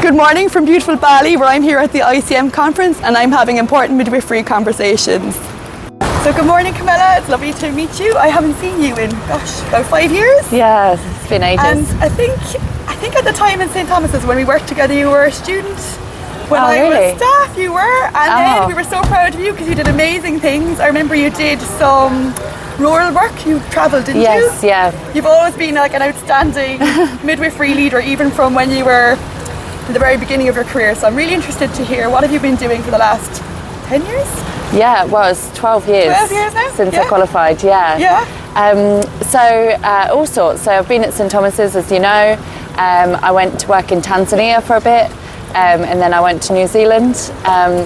Good morning from beautiful Bali, where I'm here at the ICM conference and I'm having important midwifery conversations. So good morning, Camella, it's lovely to meet you. I haven't seen you in, about 5 years. Yeah, it's been ages. And I think at the time in St. Thomas's when we worked together, you were a student. When I was staff, you were, and then we were so proud of you because you did amazing things. I remember you did some rural work, you travelled, didn't you? Yes, yeah. You've always been like an outstanding midwifery leader, even from when you were at the very beginning of your career. So I'm really interested to hear, what have you been doing for the last 10 years? Yeah, it was 12 years. 12 years now? Since I qualified, yeah. All sorts. So I've been at St. Thomas's, as you know. I went to work in Tanzania for a bit. And then I went to New Zealand,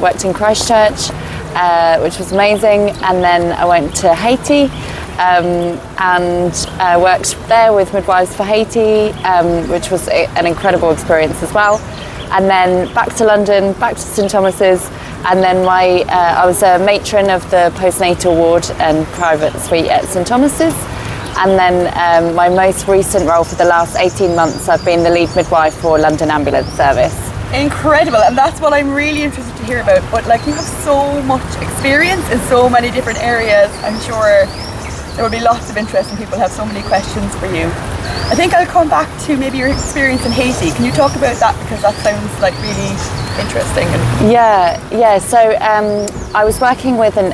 worked in Christchurch, which was amazing. And then I went to Haiti and worked there with Midwives for Haiti, which was an incredible experience as well. And then back to London, back to St. Thomas's. And then I was a matron of the postnatal ward and private suite at St. Thomas's. And then my most recent role for the last 18 months, I've been the lead midwife for London Ambulance Service. Incredible, and that's what I'm really interested to hear about. But like, you have so much experience in so many different areas. I'm sure there will be lots of interest and people have so many questions for you. I think I'll come back to maybe your experience in Haiti. Can you talk about that, because that sounds like really interesting? Yeah. So I was working with an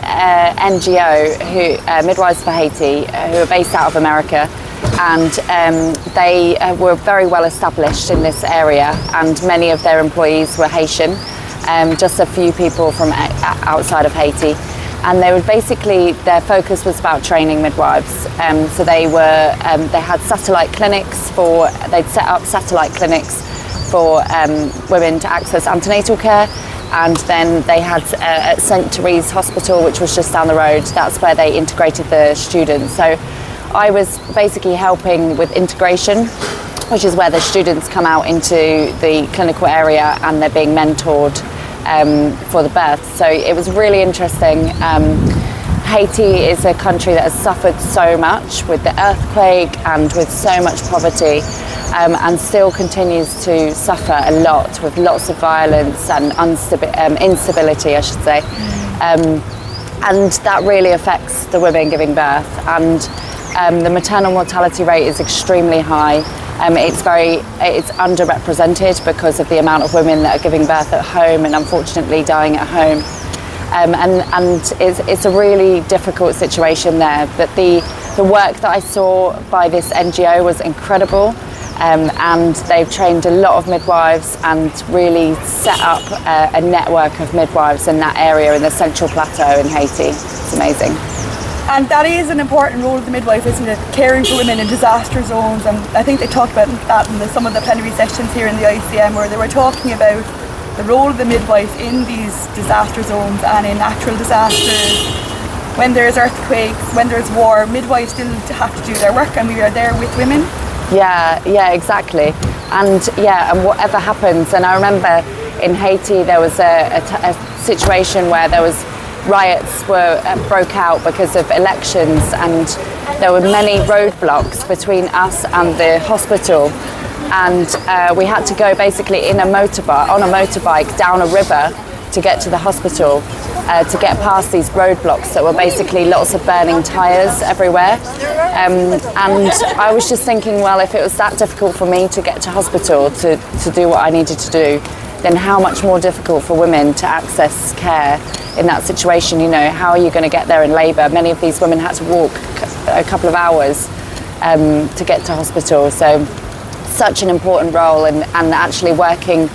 NGO, Midwives for Haiti, who are based out of America. And they were very well established in this area, and many of their employees were Haitian, just a few people from outside of Haiti. And they would basically, their focus was about training midwives. So they had satellite clinics they'd set up satellite clinics for women to access antenatal care. And then they had at St. Therese Hospital, which was just down the road, that's where they integrated the students. So I was basically helping with integration, which is where the students come out into the clinical area and they're being mentored for the birth. So it was really interesting. Haiti is a country that has suffered so much with the earthquake and with so much poverty, and still continues to suffer a lot with lots of violence and instability, I should say. And that really affects the women giving birth. And the maternal mortality rate is extremely high. It's underrepresented because of the amount of women that are giving birth at home and unfortunately dying at home. And it's a really difficult situation there. But the work that I saw by this NGO was incredible. And they've trained a lot of midwives and really set up a network of midwives in that area in the Central Plateau in Haiti. It's amazing. And that is an important role of the midwife, isn't it? Caring for women in disaster zones. And I think they talked about that in some of the plenary sessions here in the ICM, where they were talking about the role of the midwife in these disaster zones and in natural disasters. When there's earthquakes, when there's war, midwives still have to do their work, and we are there with women. Yeah, exactly. And whatever happens. And I remember in Haiti there was a situation where there was riots broke out because of elections, and there were many roadblocks between us and the hospital, and we had to go basically on a motorbike down a river to get to the hospital, to get past these roadblocks that were basically lots of burning tyres everywhere. And I was just thinking, well, if it was that difficult for me to get to hospital to do what I needed to do, then how much more difficult for women to access care in that situation. You know, how are you going to get there in labour? Many of these women had to walk a couple of hours to get to hospital. So such an important role, and actually working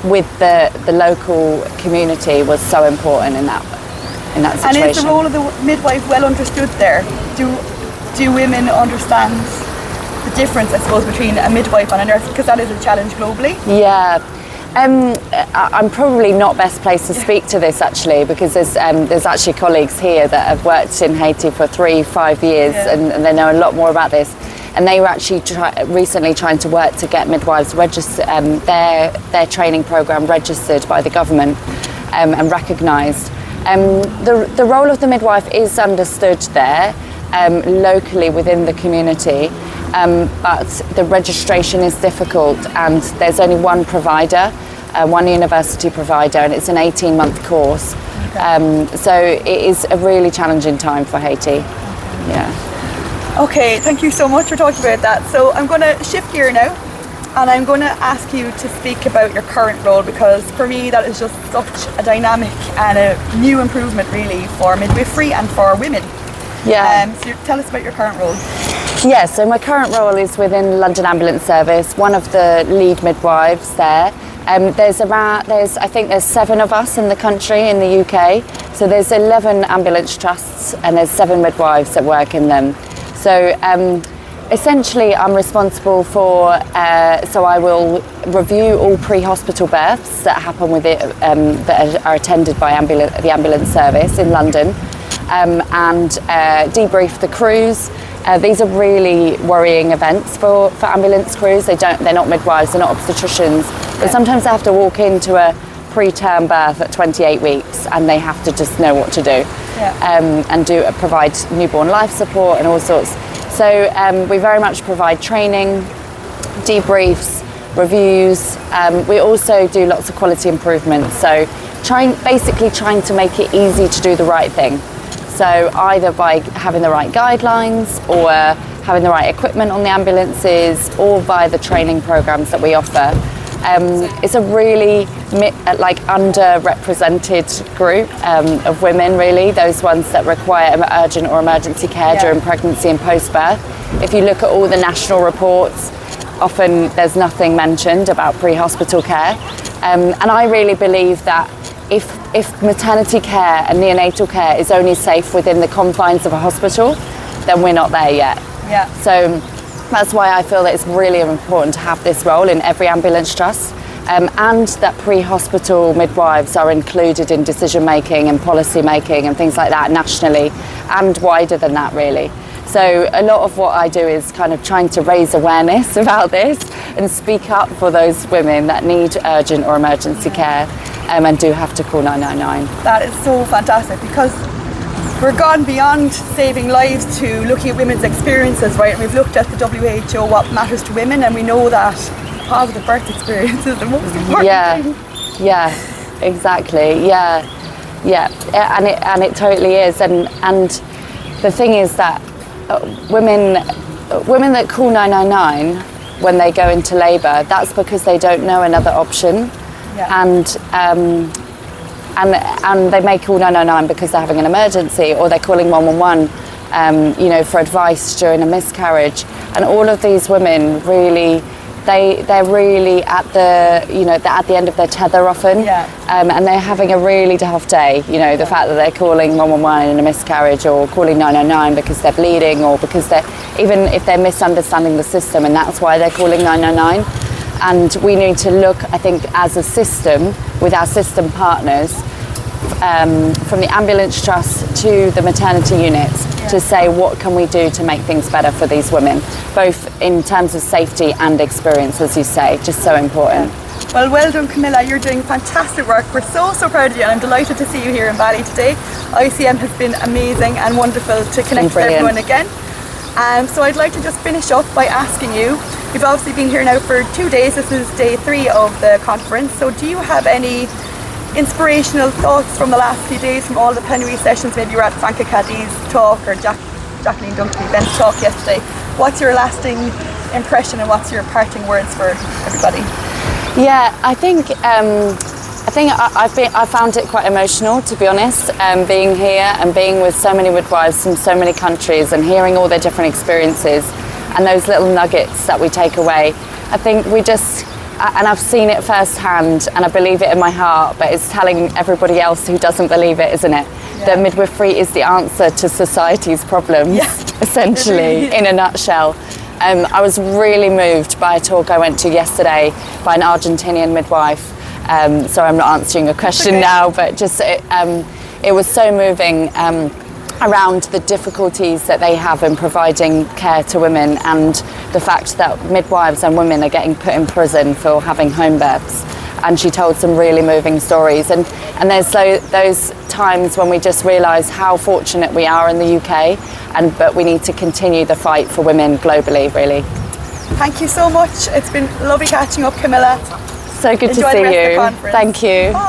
with the local community was so important in that situation. And is the role of the midwife well understood there? Do women understand the difference, I suppose, between a midwife and a nurse? Because that is a challenge globally. Yeah. I'm probably not best placed to speak to this actually, because there's actually colleagues here that have worked in Haiti for 3-5 years, and they know a lot more about this. And they were actually recently trying to work to get midwives registered, their training program registered by the government and recognised. The role of the midwife is understood there locally within the community. But the registration is difficult, and there's only one provider one university provider, and it's an 18-month course. So it is a really challenging time for Haiti. Yeah. Okay, thank you so much for talking about that. So I'm going to shift gear now, and I'm going to ask you to speak about your current role, because for me that is just such a dynamic and a new improvement really for midwifery and for women. Yeah. So tell us about your current role. Yeah, so my current role is within London Ambulance Service, one of the lead midwives there. I think there's 7 of us in the country, in the UK. So there's 11 ambulance trusts and there's 7 midwives that work in them. So essentially I'm responsible for, so I will review all pre-hospital births that happen with it, that are attended by the ambulance service in London, and debrief the crews. These are really worrying events for ambulance crews. They're not midwives, they're not obstetricians, but sometimes they have to walk into a preterm birth at 28 weeks and they have to just know what to do, and provide newborn life support and all sorts. So we very much provide training, debriefs, reviews. We also do lots of quality improvements. So basically trying to make it easy to do the right thing. So either by having the right guidelines or having the right equipment on the ambulances, or by the training programs that we offer. It's a really underrepresented group of women, really, those ones that require urgent or emergency care during pregnancy and post-birth. If you look at all the national reports, often there's nothing mentioned about pre-hospital care. And I really believe that if maternity care and neonatal care is only safe within the confines of a hospital, then we're not there yet. Yeah. So that's why I feel that it's really important to have this role in every ambulance trust, and that pre-hospital midwives are included in decision making and policy making and things like that nationally and wider than that, really. So a lot of what I do is kind of trying to raise awareness about this and speak up for those women that need urgent or emergency care and do have to call 999. That is so fantastic, because we're gone beyond saving lives to looking at women's experiences, right? And we've looked at the WHO, what matters to women, and we know that positive birth experience is the most important thing. Yeah, exactly. Yeah, and it totally is. And the thing is that women that call 999 when they go into labour, that's because they don't know another option. And they may call 999 because they're having an emergency, or they're calling 111, for advice during a miscarriage. And all of these women really, they're really at the end of their tether often, and they're having a really tough day. The fact that they're calling 111 in a miscarriage, or calling 999 because they're bleeding, or because even if they're misunderstanding the system, and that's why they're calling 999. And we need to look, I think, as a system, with our system partners, from the ambulance trust to the maternity units, to say what can we do to make things better for these women, both in terms of safety and experience, as you say, just so important. Well done, Camilla. You're doing fantastic work. We're so proud of you, and I'm delighted to see you here in Bali today. ICM has been amazing and wonderful to connect with everyone again. So I'd like to just finish up by asking you, you've obviously been here now for 2 days. This is day 3 of the conference. So do you have any inspirational thoughts from the last few days, from all the plenary sessions? Maybe you were at Franca Caddy's talk, or Jacqueline Dunkley Ben's talk yesterday. What's your lasting impression, and what's your parting words for everybody? Yeah, I think I found it quite emotional, to be honest, being here and being with so many midwives from so many countries and hearing all their different experiences and those little nuggets that we take away. I think and I've seen it firsthand, and I believe it in my heart, but it's telling everybody else who doesn't believe it, isn't it? That midwifery is the answer to society's problems, essentially, in a nutshell. I was really moved by a talk I went to yesterday by an Argentinian midwife. Sorry, I'm not answering your question now, but just it was so moving around the difficulties that they have in providing care to women, and the fact that midwives and women are getting put in prison for having home births. And she told some really moving stories, and there's those times when we just realise how fortunate we are in the UK, but we need to continue the fight for women globally, really. Thank you so much. It's been lovely catching up, Camilla. So good Enjoy to see the rest of the you. conference. Thank you. Bye.